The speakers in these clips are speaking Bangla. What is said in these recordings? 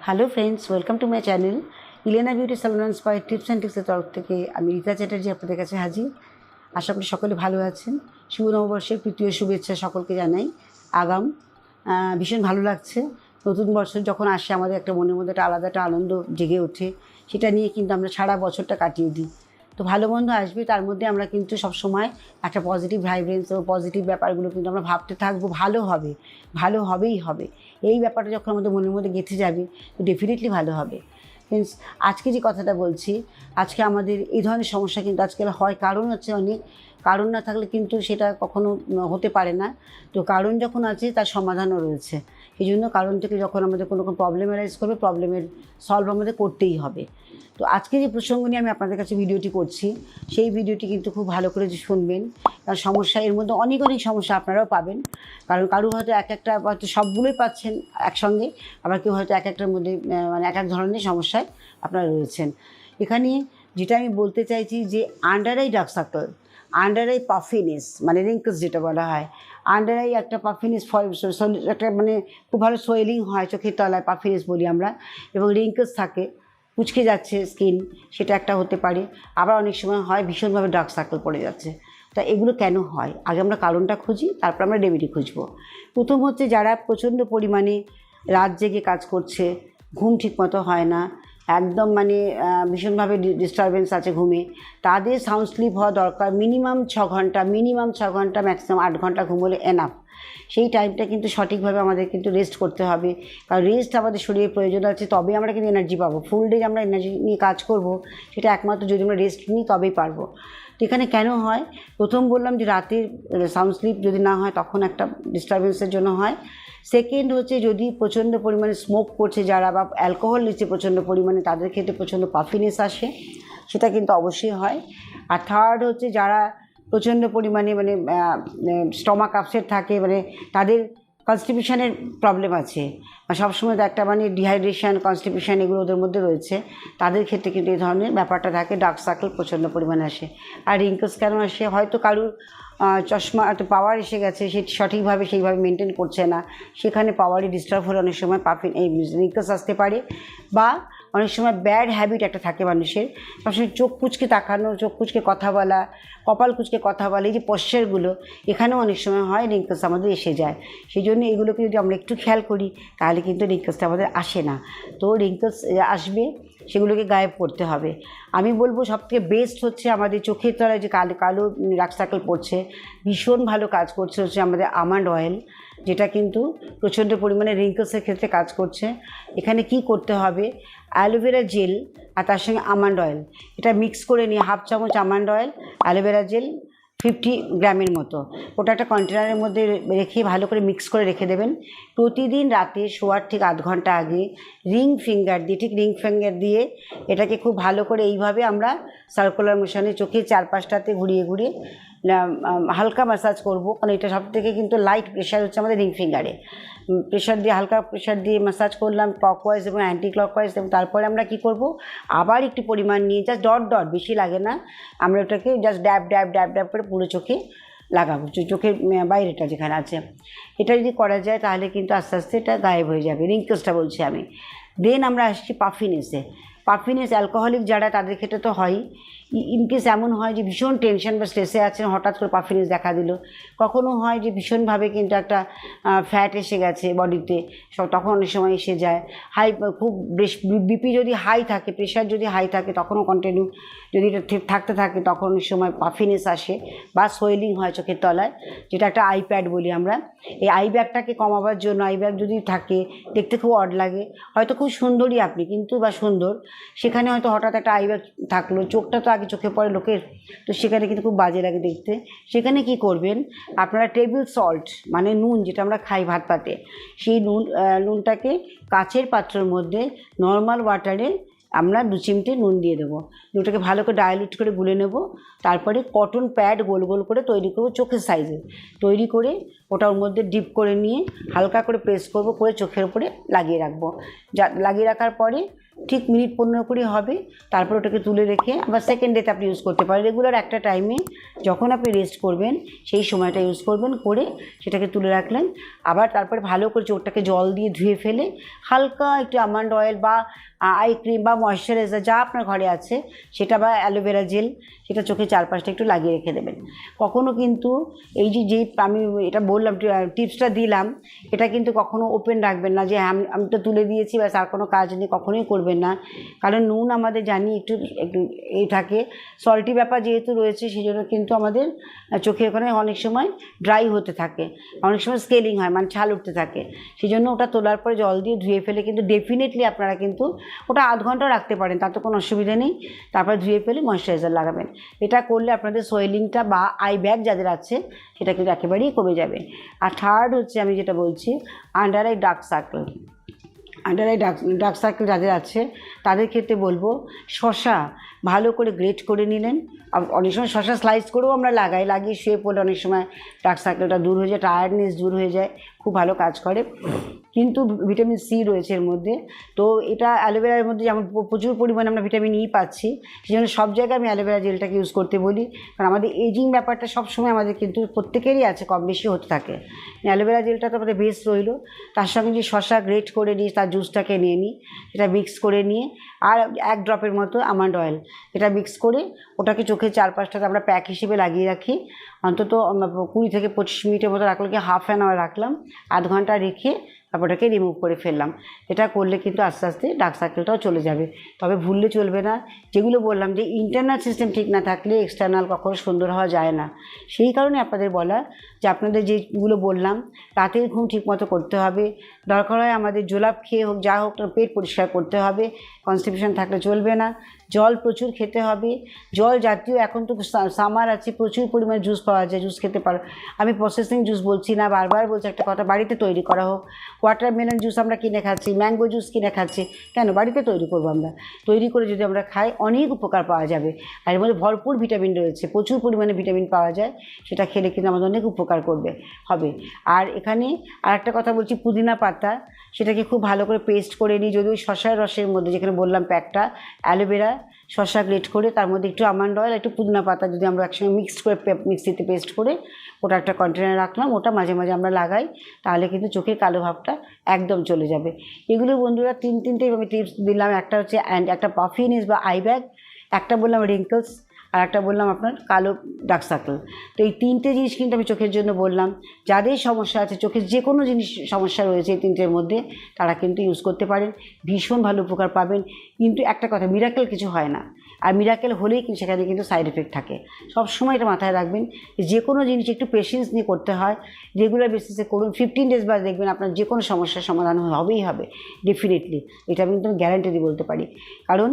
Hello friends, welcome to my channel Elena beauty salon and spa tips and ট্রিক্সের তরফ থেকে আমি রীতা চ্যাটার্জি আপনাদের কাছে হাজির। আশা করি সকলে ভালো আছেন। শুভ নববর্ষের প্রীতীয় শুভেচ্ছা সকলকে জানাই। আগাম ভীষণ ভালো লাগছে। নতুন বছর যখন আসে আমাদের একটা মনের মধ্যে একটা আলাদা একটা আনন্দ জেগে ওঠে, সেটা নিয়ে কিন্তু আমরা সারা বছরটা কাটিয়ে দিই। তো ভালো মন্দ আসবে, তার মধ্যে আমরা কিন্তু সবসময় একটা পজিটিভ ভাইব্রেন্স ও পজিটিভ ব্যাপারগুলো কিন্তু আমরা ভাবতে থাকবো। ভালো হবে, ভালো হবেই হবে, এই ব্যাপারটা যখন আমাদের মনের মধ্যে গেঁথে যাবে তো ডেফিনেটলি ভালো হবে। মিনস আজকে যে কথাটা বলছি, আজকে আমাদের এই ধরনের সমস্যা কিন্তু আজকাল হয়। কারণ হচ্ছে অনেক, কারণ না থাকলে কিন্তু সেটা কখনো হতে পারে না। তো কারণ যখন আছে তার সমাধানও রয়েছে। এই জন্য কারণ থেকে যখন আমাদের কোনো প্রবলেম অ্যারাইজ করবে, প্রবলেমের সলভ আমাদের করতেই হবে। তো আজকে যে প্রসঙ্গ নিয়ে আমি আপনাদের কাছে ভিডিওটি করছি, সেই ভিডিওটি কিন্তু খুব ভালো করে যে শুনবেন, কারণ সমস্যা এর মধ্যে অনেক অনেক সমস্যা আপনারাও পাবেন। কারণ কারো হয়তো এক একটা, হয়তো সবগুলোই পাচ্ছেন একসঙ্গে, আবার কেউ হয়তো এক একটার মধ্যে মানে এক এক ধরনের সমস্যায় আপনারা রয়েছেন। এখানে যেটা আমি বলতে চাইছি যে under eye dark circle, under eye puffiness মানে রিঙ্কলস যেটা বলা হয়, আন্ডার আই একটা পাফিনেস একটা মানে খুব ভালো সোয়েলিং হয় চোখের তলায়, পাফিনেস বলি আমরা, এবং রিঙ্কলস থাকে, কুঁচকে যাচ্ছে স্কিন, সেটা একটা হতে পারে। আবার অনেক সময় হয় ভীষণভাবে ডার্ক সার্কেল পড়ে যাচ্ছে। তা এগুলো কেন হয়, আগে আমরা কারণটা খুঁজি, তারপর আমরা রেমেডি খুঁজবো। প্রথম হচ্ছে যারা প্রচণ্ড পরিমাণে রাত জেগে কাজ করছে, ঘুম ঠিকমতো হয় না, একদম মানে ভীষণভাবে ডিস্টারবেন্স আছে ঘুমে, তাদের সাউন্ড স্লিপ হওয়া দরকার। মিনিমাম 6 ঘন্টা, ম্যাক্সিমাম 8 ঘন্টা ঘুম হলে এনাফ। সেই টাইমটা কিন্তু সঠিকভাবে আমাদের কিন্তু রেস্ট করতে হবে, কারণ রেস্ট আমাদের শরীরের প্রয়োজন আছে, তবে আমরা কিন্তু এনার্জি পাবো। ফুল ডে আমরা এনার্জি নিয়ে কাজ করব, সেটা একমাত্র যদি আমরা রেস্ট নিই তবেই পারবো। তো এখানে কেন হয়, প্রথম বললাম যে রাতের সাউন্ড স্লিপ যদি না হয় তখন একটা ডিস্টারবেন্সের জন্য হয়। সেকেন্ড হচ্ছে যদি প্রচণ্ড পরিমাণে স্মোক করছে যারা, বা অ্যালকোহল নিচ্ছে প্রচণ্ড পরিমাণে, তাদের ক্ষেত্রে প্রচণ্ড পাফিনেস আসে, সেটা কিন্তু অবশ্যই হয়। আর থার্ড হচ্ছে যারা প্রচণ্ড পরিমাণে মানে স্টমাক আপসেট থাকে, মানে তাদের কনস্টিপেশনের প্রবলেম আছে, সবসময় একটা মানে ডিহাইড্রেশন, কনস্টিপেশন এগুলো ওদের মধ্যে রয়েছে, তাদের ক্ষেত্রে কিন্তু এই ধরনের ব্যাপারটা থাকে। ডার্ক সার্কেল প্রচণ্ড পরিমাণে আসে। আর রিঙ্কলস কেন আসে, হয়তো কারুর চশমা এত পাওয়ার এসে গেছে, সে সঠিকভাবে সেইভাবে মেনটেন করছে না, সেখানে পাওয়ারই ডিস্টার্ব হলে অনেক সময় এই রিঙ্কলস আসতে পারে। বা অনেক সময় ব্যাড হ্যাবিট একটা থাকে মানুষের, সবসময় চোখ কুচকে তাকানো, চোখ কুচকে কথা বলা, কপাল কুচকে কথা বলা, এই যে পশ্চারগুলো, এখানেও অনেক সময় হয় রিঙ্কলস আমাদের এসে যায়। সেই জন্য এগুলোকে যদি আমরা একটু খেয়াল করি তাহলে কিন্তু রিঙ্কলসটা আমাদের আসে না। তো রিঙ্কলস আসবে, সেগুলোকে গায়েব করতে হবে। আমি বলবো সবথেকে বেস্ট হচ্ছে আমাদের চোখের তলায় যে কালো কালো ডার্ক সার্কেল পড়ছে, ভীষণ ভালো কাজ করছে হচ্ছে আমাদের আমন্ড অয়েল, যেটা কিন্তু প্রচণ্ড পরিমাণে রিঙ্কলসের ক্ষেত্রে কাজ করছে। এখানে কি করতে হবে, অ্যালোভেরা জেল আর তার সঙ্গে আমন্ড অয়েল, এটা মিক্স করে নিয়ে 1/2 চামচ আমন্ড অয়েল, অ্যালোভেরা জেল 50 গ্রামের মতো, ওটা একটা কন্টেনারের মধ্যে রেখে ভালো করে মিক্স করে রেখে দেবেন। প্রতিদিন রাতে শোয়ার ঠিক 8 ঘন্টা আগে রিং ফিঙ্গার দিয়ে এটাকে খুব ভালো করে এইভাবে আমরা সার্কুলার মোশনে চোখের চারপাশটাতে ঘুরিয়ে ঘুরিয়ে হালকা ম্যাসাজ করবো, কারণ এটা সবথেকে কিন্তু লাইট প্রেশার হচ্ছে আমাদের রিং ফিঙ্গারে। প্রেশার দিয়ে, হালকা প্রেশার দিয়ে ম্যাসাজ করলাম ক্লকওয়াইজ এবং অ্যান্টি ক্লকওয়াইজ, এবং তারপরে আমরা কি করব, আবার একটু পরিমাণ নিয়ে জাস্ট ডট বেশি লাগে না, আমরা ওটাকে জাস্ট ড্যাব করে পুরো চোখে লাগাবো, চোখের বাইরেটা যেখানে আছে। এটা যদি করা যায় তাহলে কিন্তু আস্তে আস্তে এটা গায়েব হয়ে যাবে, রিঙ্কলসটা বলছি আমি। দেন আমরা আসছি পাফিনেসে। পাফিনেস অ্যালকোহলিক যারা, তাদের ক্ষেত্রে তো হয়ই। ইনকেস এমন হয় যে ভীষণ টেনশন বা স্ট্রেসে আছেন, হঠাৎ করে পাফিনেস দেখা দিল। কখনও হয় যে ভীষণভাবে কিন্তু একটা ফ্যাট এসে গেছে বডিতে, তখন অনেক সময় এসে যায়। হাই, খুব বিপি যদি হাই থাকে, প্রেশার যদি হাই থাকে, তখনও কন্টিনিউ যদি এটা থাকতে থাকে, তখন অনেক সময় পাফিনেস আসে বা সোয়েলিং হয় চোখের তলায়, যেটা একটা আই প্যাড বলি আমরা। এই আই ব্যাগটাকে কমাবার জন্য, আই ব্যাগ যদি থাকে, দেখতে খুব অড লাগে, হয়তো খুব সুন্দরী আপনি কিন্তু বা সুন্দর, সেখানে হয়তো হঠাৎ একটা আই ব্যাগ থাকলো, চোখটা তো আগে চোখে পড়ে লোকের, তো সেখানে কিন্তু খুব বাজে লাগে দেখতে। সেখানে কি করবেন আপনারা, টেবিল সল্ট মানে নুন যেটা আমরা খাই ভাত পাতে, সেই নুনটাকে কাচের পাত্রের মধ্যে নর্মাল ওয়াটারে আমরা 2 চিমটে নুন দিয়ে দেবো, নুনটাকে ভালো করে ডাইলিউট করে গুলে নেব। তারপরে কটন প্যাড গোল গোল করে তৈরি করবো, চোখের সাইজে তৈরি করে ওটা ওর মধ্যে ডিপ করে নিয়ে হালকা করে প্রেস করব, করে চোখের উপরে লাগিয়ে রাখবো। লাগিয়ে রাখার পরে ঠিক মিনিট 15-20 হবে, তারপর ওটাকে তুলে রেখে আবার সেকেন্ড ডেতে আপনি ইউজ করতে পারেন। রেগুলার একটা টাইমে যখন আপনি রেস্ট করবেন সেই সময়টা ইউজ করবেন, করে সেটাকে তুলে রাখলেন। আবার তারপরে ভালো করে চোখটাকে জল দিয়ে ধুয়ে ফেলে হালকা একটু আমন্ড অয়েল বা আই ক্রিম বা ময়শ্চারাইজার যা আপনার ঘরে আছে সেটা, বা অ্যালোভেরা জেল, সেটা চোখের চারপাশটা একটু লাগিয়ে রেখে দেবেন। কখনও কিন্তু এই যে আমি এটা বললাম, টিপসটা দিলাম, এটা কিন্তু কখনো ওপেন রাখবেন না যে আমি তো তুলে দিয়েছি ব্যাস আর কোনো কাজ নেই, কখনোই করবেন না। কারণ নুন আমাদের জানি একটু একটু এই থাকে, সল্টি ব্যাপার যেহেতু রয়েছে সেই জন্য কিন্তু আমাদের চোখের ওখানে অনেক সময় ড্রাই হতে থাকে, অনেক সময় স্কেলিং হয়, মানে ছাল উঠতে থাকে। সেই জন্য ওটা তোলার পরে জল দিয়ে ধুয়ে ফেলে কিন্তু ডেফিনেটলি আপনারা কিন্তু ওটা আধ ঘন্টা রাখতে পারেন, তাতে কোনো অসুবিধা নেই। তারপরে ধুয়ে ফেলে ময়শ্চারাইজার লাগাবেন। এটা করলে আপনাদের সোয়েলিংটা বা আই ব্যাগ যাদের আছে সেটা কিন্তু একেবারেই কমে যাবে। আর থার্ড হচ্ছে আমি যেটা বলছি, under eye dark circle. Under eye dark circle যাদের আছে তাদের ক্ষেত্রে বলবো, শসা ভালো করে গ্রেট করে নিলেন। অনেক সময় শসা স্লাইস করেও আমরা লাগিয়ে শুয়ে পড়লে অনেক সময় ডার্ক সার্কেলটা দূর হয়ে যায়, টায়ার্ডনেস দূর হয়ে যায়, খুব ভালো কাজ করে। কিন্তু ভিটামিন সি রয়েছে এর মধ্যে, তো এটা অ্যালোভেরার মধ্যে যেমন প্রচুর পরিমাণে আমরা ভিটামিন ই পাচ্ছি, সেই জন্য সব জায়গায় আমি অ্যালোভেরা জেলটাকে ইউজ করতে বলি। কারণ আমাদের এজিং ব্যাপারটা সবসময় আমাদের কিন্তু প্রত্যেকেরই আছে, কম বেশি হতে থাকে। অ্যালোভেরা জেলটা তো আমাদের বেস্ট রইল। তার সঙ্গে যে শসা গ্রেট করে নিই, তার জুসটাকে নিয়ে নিই, সেটা মিক্স করে নিয়ে আর 1 ড্রপের মতো আমন্ড অয়েল, এটা মিক্স করে ওটাকে চোখের চারপাশটাতে আমরা প্যাক হিসেবে লাগিয়ে রাখি। অন্তত 20 থেকে 25 মিনিটের মতো রাখলে কি হাফ অ্যান আওয়ার রাখলাম, আধ ঘন্টা রেখে তারপর ওটাকে রিমুভ করে ফেললাম। এটা করলে কিন্তু আস্তে আস্তে ডার্ক সার্কেলটাও চলে যাবে। তবে ভুললে চলবে না, যেগুলো বললাম যে ইন্টারনাল সিস্টেম ঠিক না থাকলে এক্সটার্নাল কখনো সুন্দর হওয়া যায় না। সেই কারণে আপনাদের বলা যে আপনাদের যেগুলো বললাম, রাতের ঘুম ঠিকমতো করতে হবে, দরকার হয় আমাদের জোলাপ খেয়ে হোক যা হোক পেট পরিষ্কার করতে হবে, কনস্টিপেশন থাকলে চলবে না, জল প্রচুর খেতে হবে। জল জাতীয়, এখন তো সামার আছে, প্রচুর পরিমাণে জুস পাওয়া যায়, জুস খেতে পারো। আমি প্রসেসিং জুস বলছি না, বারবার বলছি একটা কথা, বাড়িতে তৈরি করা হোক। ওয়াটারমেলন জুস আমরা কিনে খাচ্ছি, ম্যাঙ্গো জুস কিনে খাচ্ছি, কেন বাড়িতে তৈরি করবো আমরা? তৈরি করে যদি আমরা খাই অনেক উপকার পাওয়া যাবে। আর এর মধ্যে ভরপুর ভিটামিন রয়েছে, প্রচুর পরিমাণে ভিটামিন পাওয়া যায়, সেটা খেলে কিন্তু আমাদের অনেক উপকার হবে। আর এখানে আর একটা কথা বলছি, পুদিনা পাতা, সেটাকে খুব ভালো করে পেস্ট করে নিই। যদি ওই শসার রসের মধ্যে যেখানে বললাম প্যাকটা, অ্যালোভেরা, শসা গ্রেট করে তার মধ্যে একটু আমন্ড অয়েল, একটু পুদিনা পাতা যদি আমরা একসঙ্গে মিক্সড করে মিক্সিতে পেস্ট করে ওটা একটা কন্টেনারে রাখলাম, ওটা মাঝে মাঝে আমরা লাগাই, তাহলে কিন্তু চোখের কালো ভাবটা একদম চলে যাবে। এগুলো বন্ধুরা তিনটে আমি টিপস দিলাম। একটা হচ্ছে একটা পাফিনেস বা আই ব্যাগ, একটা বললাম রিঙ্কলস, আর একটা বললাম আপনার কালো ডার্ক সার্কেল। তো এই 3টে জিনিস কিন্তু আমি চোখের জন্য বললাম। যাদের সমস্যা আছে, চোখের যে কোনো জিনিস সমস্যা রয়েছে এই 3টের মধ্যে, তারা কিন্তু ইউজ করতে পারেন, ভীষণ ভালো উপকার পাবেন। কিন্তু একটা কথা, মিরাকেল কিছু হয় না, আর মিরাকেল হলেই কিন্তু সেখানে কিন্তু সাইড এফেক্ট থাকে। সবসময় এটা মাথায় রাখবেন, যে কোনো জিনিস একটু পেশেন্স নিয়ে করতে হয়, রেগুলার বেসিসে করুন। 15 ডেজ বাদ দেখবেন আপনার যে কোনো সমস্যার সমাধান হবেই হবে, ডেফিনেটলি। এটা আমি কিন্তু গ্যারান্টি দিয়ে বলতে পারি। কারণ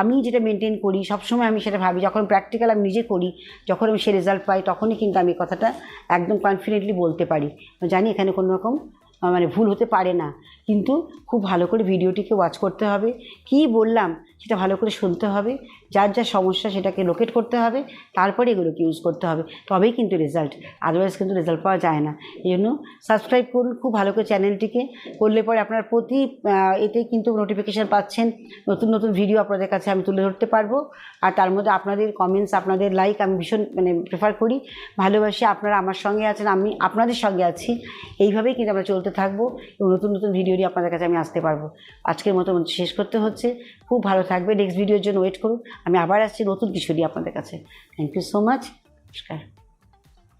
আমি যেটা মেনটেন করি সবসময়, আমি সেটা ভাবি, যখন প্র্যাকটিক্যাল আমি নিজে করি, যখন আমি সে রেজাল্ট পাই, তখনই কিন্তু আমি কথাটা একদম কনফিডেন্টলি বলতে পারি। জানি এখানে কোনো রকম মানে ভুল হতে পারে না। কিন্তু খুব ভালো করে ভিডিওটিকে ওয়াচ করতে হবে, কী বললাম সেটা ভালো করে শুনতে হবে, যার যা সমস্যা সেটাকে লোকেট করতে হবে, তারপরে এগুলোকে ইউজ করতে হবে, তবেই কিন্তু রেজাল্ট, আদারওয়াইজ কিন্তু রেজাল্ট পাওয়া যায় না। এই জন্য সাবস্ক্রাইব করুন খুব ভালো করে চ্যানেলটিকে, করলে পরে আপনার প্রতি এতে কিন্তু নোটিফিকেশান পাচ্ছেন, নতুন নতুন ভিডিও আপনাদের কাছে আমি তুলে ধরতে পারবো। আর তার মধ্যে আপনাদের কমেন্টস, আপনাদের লাইক আমি ভীষণ প্রেফার করি, ভালোবাসি। আপনারা আমার সঙ্গে আছেন, আমি আপনাদের সঙ্গে আছি, এইভাবেই কিন্তু আমরা চলতে থাকবো এবং নতুন নতুন ভিডিও নিয়ে আপনাদের কাছে আমি আসতে পারবো। আজকের মতো শেষ করতে হচ্ছে, খুব ভালো থাকবে, নেক্সট ভিডিওর জন্য ওয়েট করুন। আমি আবার আসছি নতুন কিছু নিয়ে আপনাদের কাছে। থ্যাংক ইউ সো মাচ, নমস্কার।